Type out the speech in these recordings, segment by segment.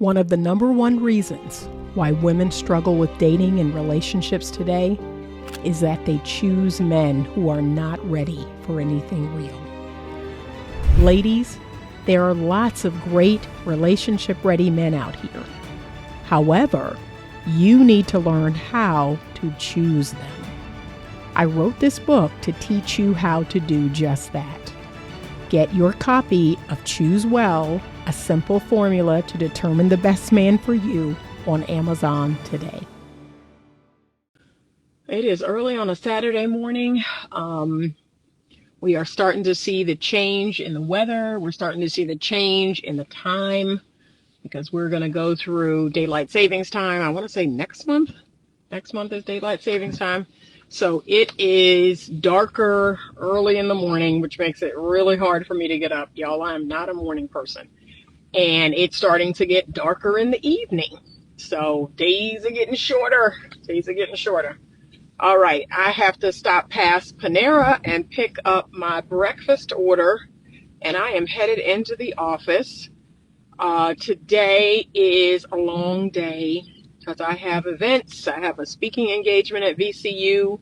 One of the number one reasons why women struggle with dating and relationships today is that they choose men who are not ready for anything real. Ladies, there are lots of great relationship-ready men out here. However, you need to learn how to choose them. I wrote this book to teach you how to do just that. Get your copy of Choose Well, a simple formula to determine the best man for you on Amazon today. It is early on a Saturday morning. We are starting to see the change in the weather. We're starting to see the change in the time because we're going to go through daylight savings time. I want to say next month. Next month is daylight savings time. So it is darker early in the morning, which makes it really hard for me to get up. Y'all, I'm not a morning person. And it's starting to get darker in the evening. So days are getting shorter. Days are getting shorter. All right, I have to stop past Panera and pick up my breakfast order, and I am headed into the office. Today is a long day because I have events. I have a speaking engagement at VCU.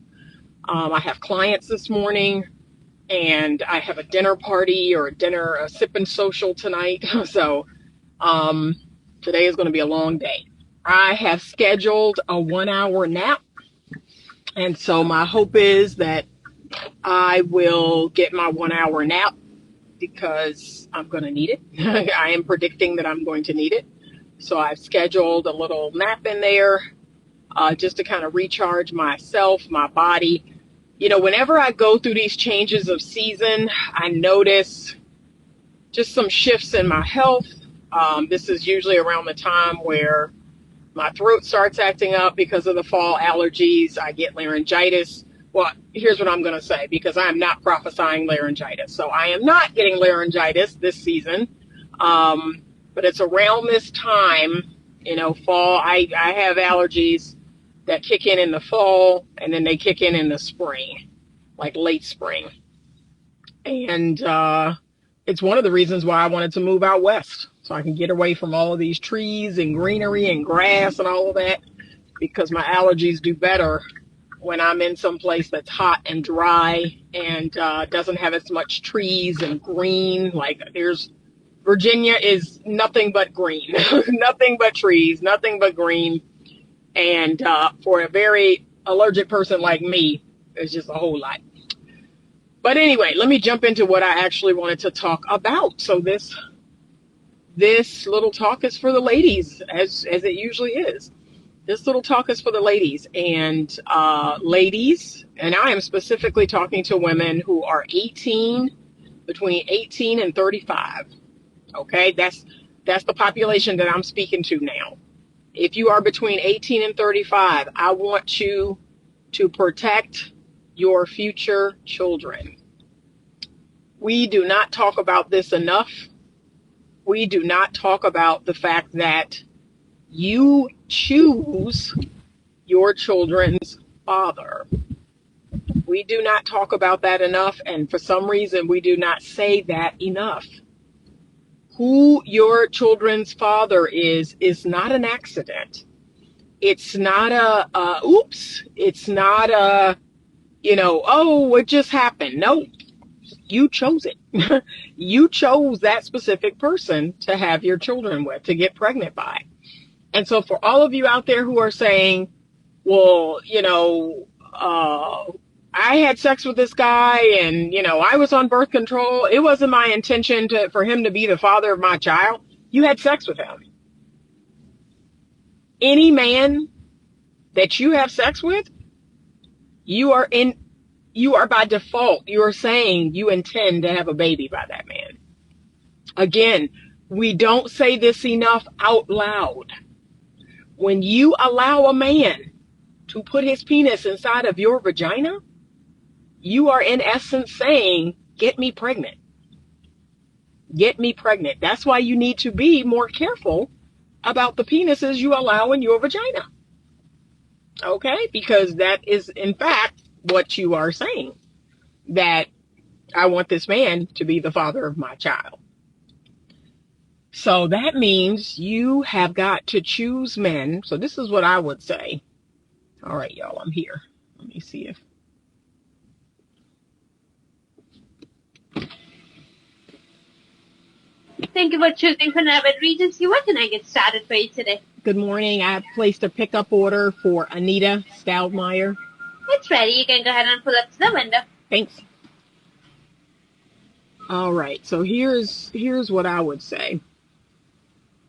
I have clients this morning, and I have a dinner party or a sip and social tonight. So today is going to be a long day. I have scheduled a 1-hour nap. And so my hope is that I will get my 1-hour nap because I'm going to need it. I am predicting that I'm going to need it. So I've scheduled a little nap in there just to kind of recharge myself, my body. You know, whenever I go through these changes of season, I notice just some shifts in my health. This is usually around the time where my throat starts acting up because of the fall allergies. I get laryngitis. Well, here's what I'm going to say, because I am not prophesying laryngitis. So I am not getting laryngitis this season. But it's around this time, you know, fall. I have allergies that kick in the fall, and then they kick in the spring, like late spring. And it's one of the reasons why I wanted to move out west, so I can get away from all of these trees and greenery and grass and all of that, because my allergies do better when I'm in some place that's hot and dry and doesn't have as much trees and green. Like Virginia is nothing but green, nothing but trees, nothing but green. And for a very allergic person like me, it's just a whole lot. But anyway, let me jump into what I actually wanted to talk about. So this little talk is for the ladies, as it usually is. This little talk is for the ladies. And ladies, and I am specifically talking to women who are between 18 and 35. Okay, that's the population that I'm speaking to now. If you are between 18 and 35, I want you to protect your future children. We do not talk about this enough. We do not talk about the fact that you choose your children's father. We do not talk about that enough, and for some reason we do not say that enough. Who your children's father is not an accident. It's not a oops. It's not a, oh, it just happened. No, you chose it. You chose that specific person to have your children with, to get pregnant by. And so for all of you out there who are saying, well, I had sex with this guy and, I was on birth control. It wasn't my intention for him to be the father of my child. You had sex with him. Any man that you have sex with, you are by default, you are saying you intend to have a baby by that man. Again, we don't say this enough out loud. When you allow a man to put his penis inside of your vagina, you are in essence saying, get me pregnant. Get me pregnant. That's why you need to be more careful about the penises you allow in your vagina. Okay? Because that is, in fact, what you are saying. That I want this man to be the father of my child. So that means you have got to choose men. So this is what I would say. All right, y'all, I'm here. Let me see if. Thank you for choosing Carnarvon Regency. What can I get started for you today? Good morning. I placed a pickup order for Anita Stoudmire. It's ready. You can go ahead and pull up to the window. Thanks. All right. So here's what I would say.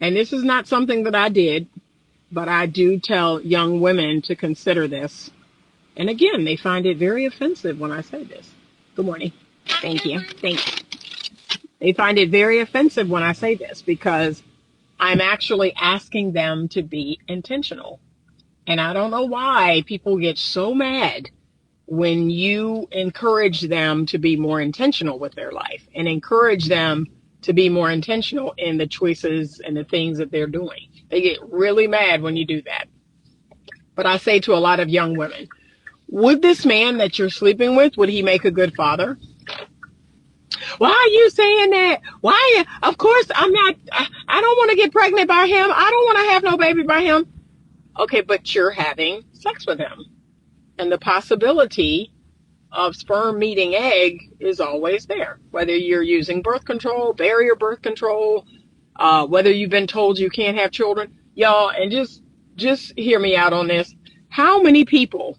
And this is not something that I did, but I do tell young women to consider this. And again, they find it very offensive when I say this. Good morning. Thank you. Thanks. They find it very offensive when I say this because I'm actually asking them to be intentional. And I don't know why people get so mad when you encourage them to be more intentional with their life and encourage them to be more intentional in the choices and the things that they're doing. They get really mad when you do that. But I say to a lot of young women, would this man that you're sleeping with, would he make a good father? Why are you saying that? Why? Of course, I'm not, I don't want to get pregnant by him. I don't want to have no baby by him. Okay, but you're having sex with him. And the possibility of sperm meeting egg is always there. Whether you're using birth control, barrier birth control, whether you've been told you can't have children. Y'all, and just hear me out on this. How many people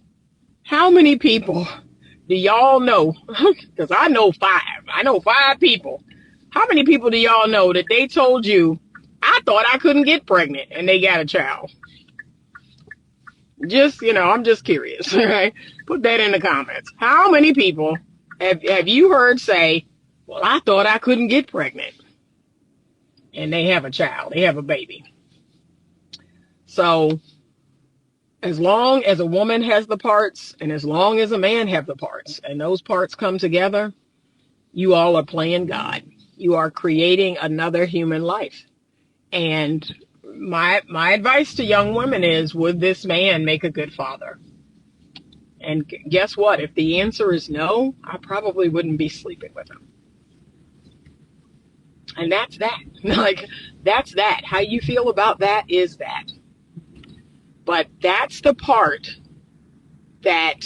do y'all know? Because I know 5. I know 5 people. How many people do y'all know that they told you, I thought I couldn't get pregnant, and they got a child? Just, I'm just curious, right? Put that in the comments. How many people have you heard say, well, I thought I couldn't get pregnant, and they have a child, they have a baby? So as long as a woman has the parts and as long as a man have the parts and those parts come together, you all are playing God. You are creating another human life. And my advice to young women is, would this man make a good father? And guess what? If the answer is no, I probably wouldn't be sleeping with him. And that's that. Like, that's that. How you feel about that is that. But that's the part that,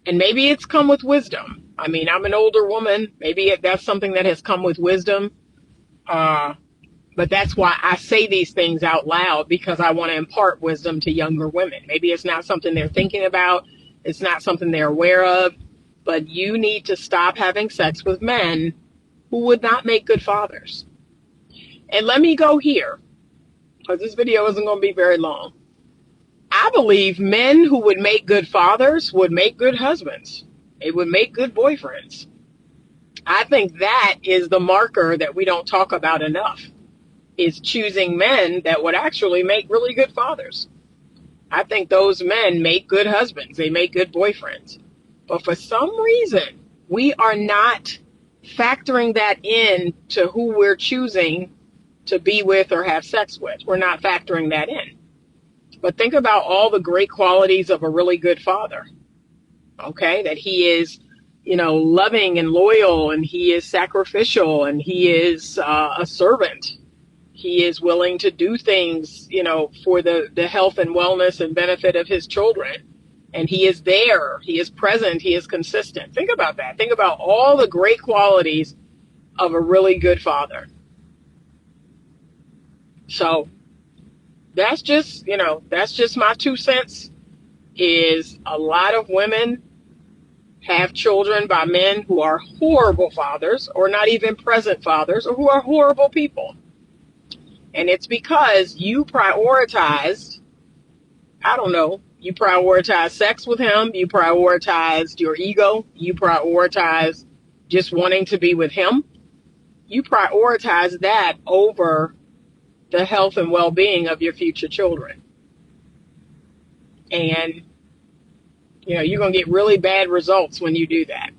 and maybe it's come with wisdom. I mean, I'm an older woman. Maybe that's something that has come with wisdom. But that's why I say these things out loud, because I want to impart wisdom to younger women. Maybe it's not something they're thinking about. It's not something they're aware of. But you need to stop having sex with men who would not make good fathers. And let me go here, because this video isn't going to be very long. I believe men who would make good fathers would make good husbands. They would make good boyfriends. I think that is the marker that we don't talk about enough, is choosing men that would actually make really good fathers. I think those men make good husbands. They make good boyfriends. But for some reason, we are not factoring that in to who we're choosing to be with or have sex with. We're not factoring that in. But think about all the great qualities of a really good father. Okay, that he is, loving and loyal, and he is sacrificial, and he is a servant. He is willing to do things, for the health and wellness and benefit of his children. And he is there. He is present. He is consistent. Think about that. Think about all the great qualities of a really good father. So that's just my 2 cents, is a lot of women have children by men who are horrible fathers, or not even present fathers, or who are horrible people. And it's because you prioritized, you prioritized sex with him, you prioritized your ego, you prioritized just wanting to be with him. You prioritize that over the health and well-being of your future children. And, you're going to get really bad results when you do that.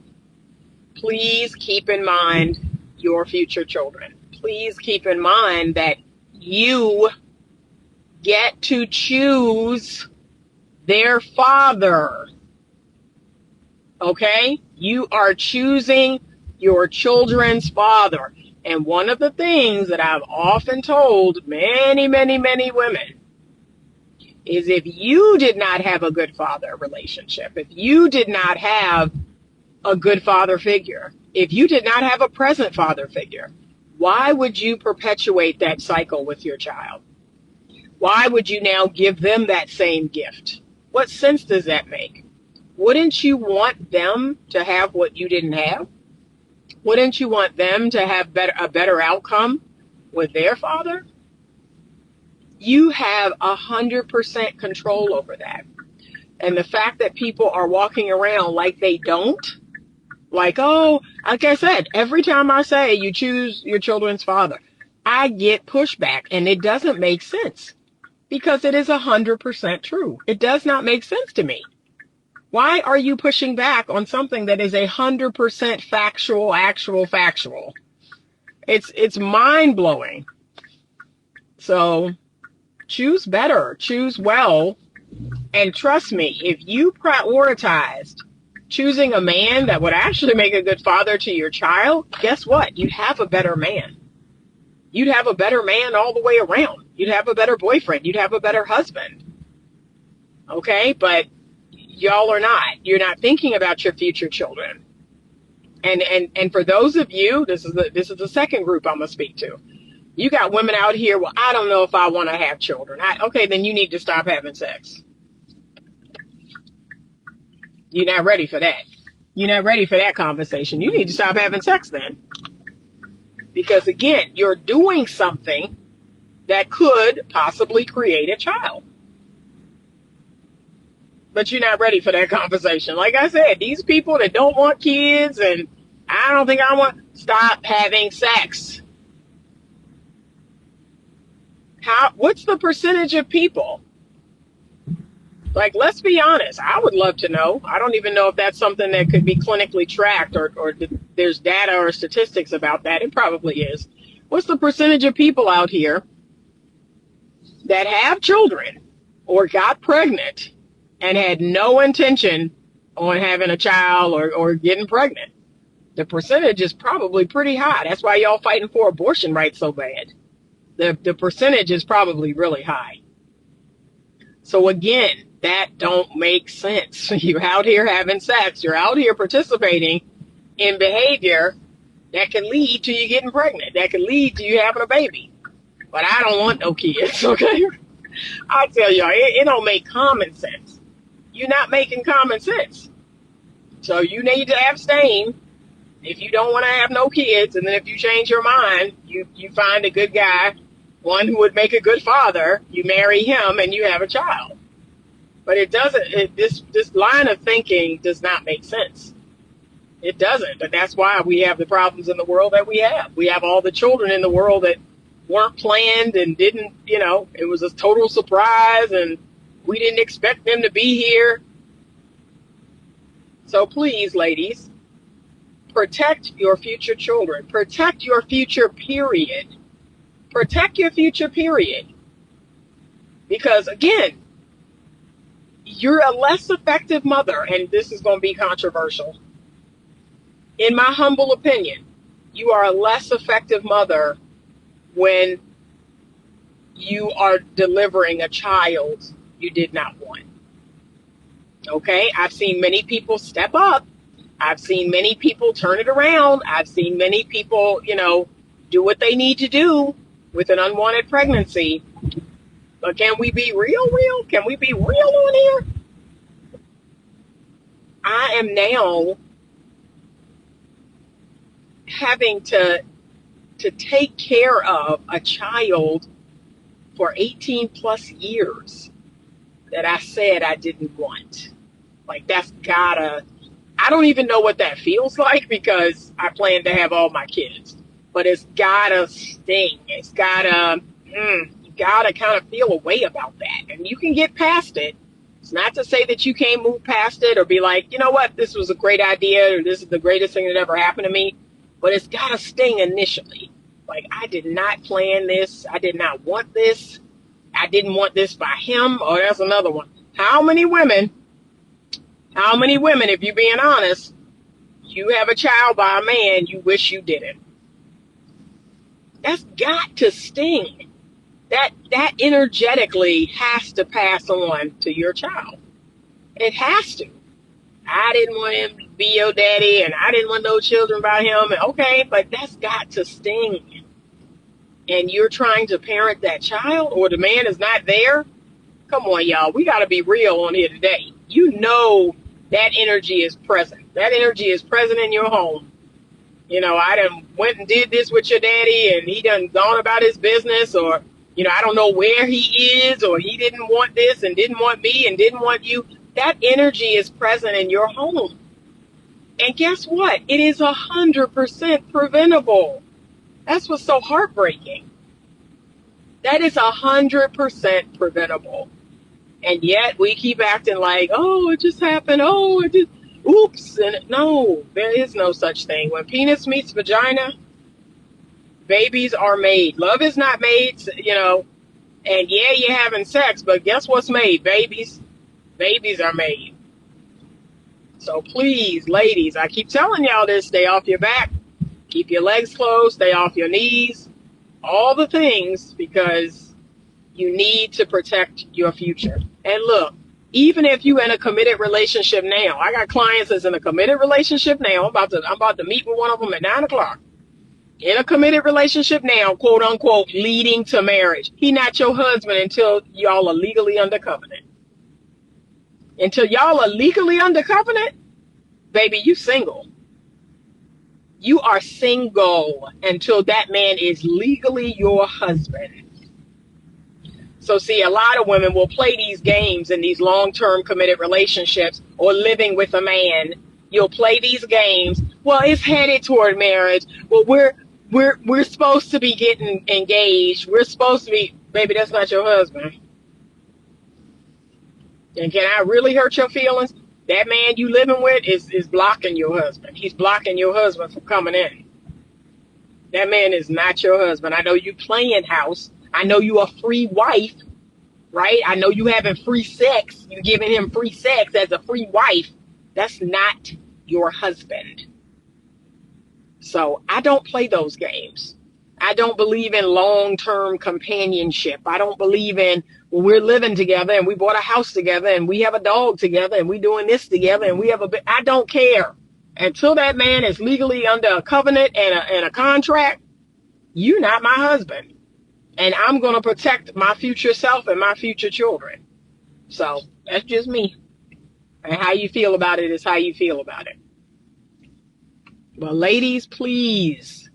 Please keep in mind your future children. Please keep in mind that you get to choose their father. Okay? You are choosing your children's father. And one of the things that I've often told many, many, many women is if you did not have a good father relationship, if you did not have a good father figure, if you did not have a present father figure, why would you perpetuate that cycle with your child? Why would you now give them that same gift? What sense does that make? Wouldn't you want them to have what you didn't have? Wouldn't you want them to have a better outcome with their father? You have 100% control over that. And the fact that people are walking around like they don't, like, oh, like I said, every time I say you choose your children's father, I get pushback, and it doesn't make sense because it is 100% true. It does not make sense to me. Why are you pushing back on something that is 100% factual? It's mind blowing. So choose better, choose well, and trust me, if you prioritized choosing a man that would actually make a good father to your child, guess what? You'd have a better man. You'd have a better man all the way around. You'd have a better boyfriend. You'd have a better husband. Okay? But y'all are not. You're not thinking about your future children. And for those of you, this is the second group I'm going to speak to. You got women out here, well, I don't know if I want to have children. Okay, then you need to stop having sex. You're not ready for that. You're not ready for that conversation. You need to stop having sex then. Because again, you're doing something that could possibly create a child. But you're not ready for that conversation. Like I said, these people that don't want kids and I don't think I want, stop having sex. What's the percentage of people? Like, let's be honest. I would love to know. I don't even know if that's something that could be clinically tracked or there's data or statistics about that. It probably is. What's the percentage of people out here that have children or got pregnant and had no intention on having a child or getting pregnant? The percentage is probably pretty high. That's why y'all fighting for abortion rights so bad. The percentage is probably really high. So again, that don't make sense. You're out here having sex. You're out here participating in behavior that can lead to you getting pregnant. That can lead to you having a baby. But I don't want no kids, okay? I tell y'all, it don't make common sense. You're not making common sense. So you need to abstain if you don't want to have no kids. And then if you change your mind, you find a good guy, one who would make a good father, you marry him and you have a child. But it doesn't, this line of thinking does not make sense. It doesn't. But that's why we have the problems in the world that we have. We have all the children in the world that weren't planned and didn't, it was a total surprise and we didn't expect them to be here. So please, ladies, protect your future children. Protect your future, period. Protect your future, period. Because again, you're a less effective mother, and this is going to be controversial. In my humble opinion, you are a less effective mother when you are delivering a child you did not want. Okay? I've seen many people step up. I've seen many people turn it around. I've seen many people, do what they need to do with an unwanted pregnancy. But can we be real? Can we be real on here? I am now having to take care of a child for 18 plus years that I said I didn't want. Like, I don't even know what that feels like because I plan to have all my kids. But it's gotta sting. It's gotta, you gotta kind of feel a way about that. And you can get past it. It's not to say that you can't move past it or be like, you know what, this was a great idea or this is the greatest thing that ever happened to me. But it's gotta sting initially. Like, I did not plan this. I did not want this. I didn't want this by him. Oh, that's another one. How many women, if you're being honest, you have a child by a man you wish you didn't? That's got to sting. That energetically has to pass on to your child. It has to. I didn't want him to be your daddy, and I didn't want no children by him. And okay, but that's got to sting. And you're trying to parent that child, or the man is not there. Come on, y'all. We got to be real on here today. You know that energy is present. That energy is present in your home. You know, I done went and did this with your daddy, and he done gone about his business, or, you know, I don't know where he is, or he didn't want this and didn't want me and didn't want you. That energy is present in your home. And guess what? It is 100% preventable. That's what's so heartbreaking. That is 100% preventable. And yet we keep acting like, oh, it just happened. Oh, it just, oops. And no, there is no such thing. When penis meets vagina, babies are made. Love is not made, you know, and yeah, you're having sex, but guess what's made? Babies. Babies are made. So please, ladies, I keep telling y'all this, stay off your back, keep your legs closed, stay off your knees, all the things, because you need to protect your future. And look, even if you're in a committed relationship now, I got clients that's in a committed relationship now. I'm about to meet with one of them at 9 o'clock. In a committed relationship now, quote unquote, leading to marriage. He not your husband until y'all are legally under covenant. Until y'all are legally under covenant, baby, you single. You are single until that man is legally your husband. So see, a lot of women will play these games in these long-term committed relationships or living with a man. You'll play these games. Well, it's headed toward marriage. Well, we're supposed to be getting engaged. We're supposed to be, baby, that's not your husband. And can I really hurt your feelings? That man you living with is blocking your husband. He's blocking your husband from coming in. That man is not your husband. I know you playing house. I know you a free wife, right? I know you having free sex. You giving him free sex as a free wife. That's not your husband. So I don't play those games. I don't believe in long-term companionship. I don't believe in, well, we're living together and we bought a house together and we have a dog together and we doing this together and we have I don't care. Until that man is legally under a covenant and a contract, you're not my husband. And I'm going to protect my future self and my future children. So that's just me. And how you feel about it is how you feel about it. But ladies, please,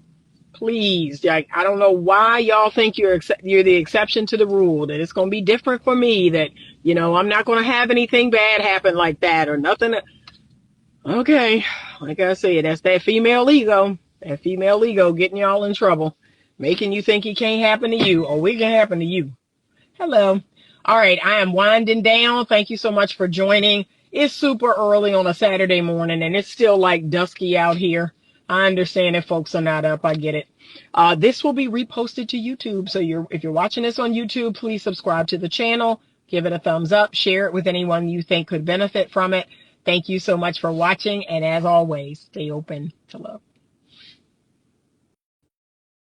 like, I don't know why y'all think you're the exception to the rule, that it's going to be different for me, that, you know, I'm not going to have anything bad happen like that or nothing. Okay, like I said, that's that female ego. That female ego getting y'all in trouble, making you think it can't happen to you, or it can happen to you. Hello. All right, I am winding down. Thank you so much for joining. It's super early on a Saturday morning, and it's still like dusky out here. I understand if folks are not up. I get it. This will be reposted to YouTube. So if you're watching this on YouTube, please subscribe to the channel. Give it a thumbs up. Share it with anyone you think could benefit from it. Thank you so much for watching. And as always, stay open to love.